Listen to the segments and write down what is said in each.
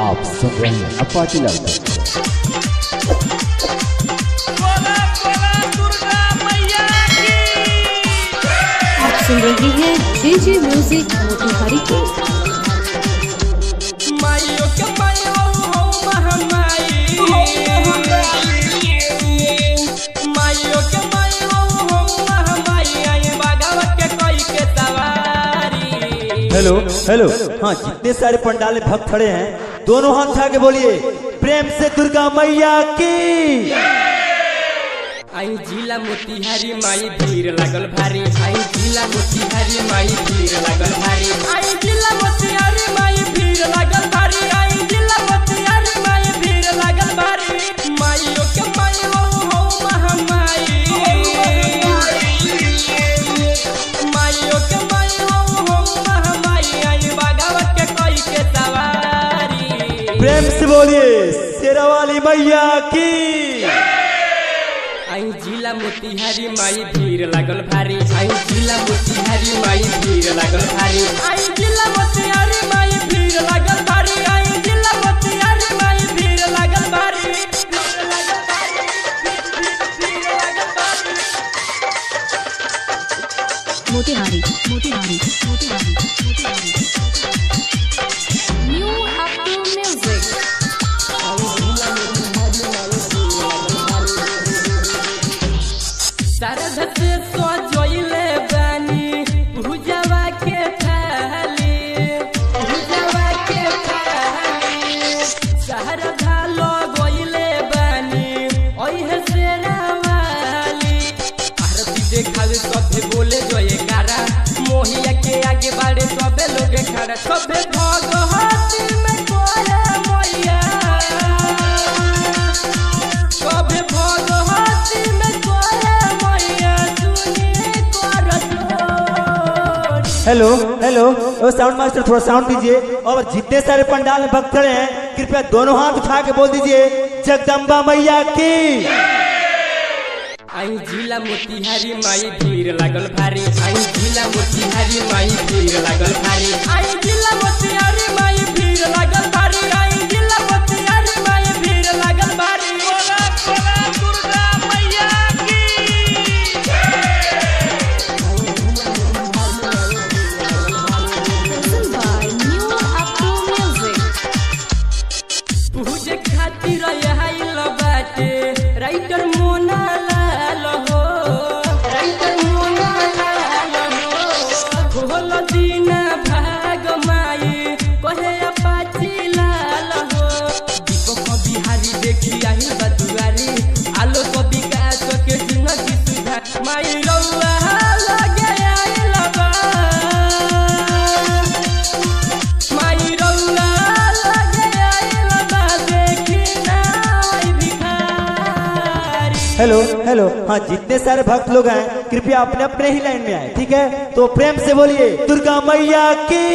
आप सुन रहे हैं अपाची लाल। आप सुन रहे हैं जे म्यूजिक मोतिहारी को। माइयो के माइयो हो महामाई, माइयो के माइयो हो महामाई, आई बागावत के कोई के सवारी। हेलो हेलो, हाँ जितने सारे पंडाल भक्त खड़े हैं दोनों हाथ उठा के बोलिए प्रेम से दुर्गा मैया की। आई जिला मोतिहारी माई भीड़ लगल भारी, आई जिला मोतिहारी माई भीड़ लगल भारी, आई जिला मोतिहारी माई भीड़ लगल भारी, आई जिला मोतिहारी माई भीड़ लगल भारी। माइयो के माइयो हो महामाई, माइयो के माइयो हो महामाई, आई बागावत के कोई के सवारी। प्रेम से बोलिए शेरा वाली मैया की। आई जिला मोतिहारी माई भीड़ लगल भारी, आई जिला मोतिहारी माई भीड़ लगल भारी, आई जिला मोतिहारी माई भीड़ लगल भारी, आई जिला मोतिहारी माई भीड़ लगल भारी। Motihari Motihari Motihari Motihari new happy music. सरधत सो जोइले बानी भुजवा के थाली, भुजवा के थाली, शहर धालो गोइले बानी ओहे शेरावाली। आरती देखावे सबे बोले जोए गारा, मोहिया के आगे बाड़े सबे लोग खड़ा, सबे भगवती में कोरे मैया, सबे भगवती में कोरे मैया, सुनी कर जोर। हेलो हेलो, ओ साउंड मास्टर थोड़ा साउंड दीजिए। और जितने सारे पंडाल में भक्त खड़े हैं कृपया दोनों हाथ उठा के बोल दीजिए जगदम्बा मैया की। आई जिला मोतिहारी माई भीड़ लगल भारी, आई जिला मोतिहारी माई भीड़ लगल भारी, आई जिला मोतिहारी माई भीड़ लगल भारी, आई जिला मोतिहारी माई भीड़ लगल भारी। बोला बोला दुर्गा मैया की। New happy music. पूजे खातिर आइल बाटे राइटर मोना लाल हो, राइटर मोना लाल हो, खोल दीना भाग माई कहे अपाची लाल हो। दीपक बिहारी देखी आइल बा दुआरी, आलो को विकास के जिंदगी सुधार, माई रउआ लगे आइल बा, माई रउआ लगे आइल बा, देखी ना आई भिखारी। हेलो हेलो, हाँ जितने सारे भक्त लोग हैं कृपया अपने अपने ही लाइन में आए, ठीक है? तो प्रेम से बोलिए दुर्गा मैया की।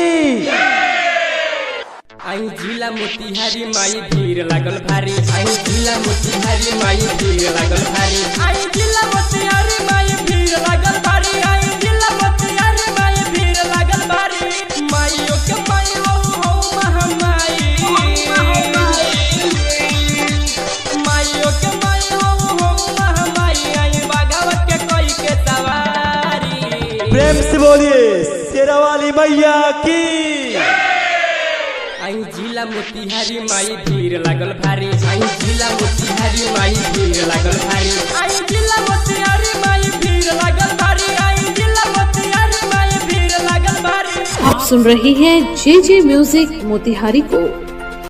आई जिला मोतिहारी माई भीड़ लगल भारी, आई जिला मोतिहारी माई भीड़ लगल भारी, आई जिला मोतिहारी माई भीड़ लगल भारी, आई जिला मोतिहारी माई भीड़ लगल भारी। माइयो के माइयो हो महामाई, माइयो के माइयो हो महामाई, आई बागावत के कोई के सवारी। प्रेम से बोलिए शेरा वाली मैया की। आई जिला मोतिहारी माई भीड़ लगल भारी, आई जिला मोतिहारी माई भीड़ लगल भारी, आई जिला मोतिहारी माई भीड़ लगल भारी, आई जिला मोतिहारी माई भीड़ लगल भारी। आप सुन रहे हैं जे म्यूजिक मोतिहारी को।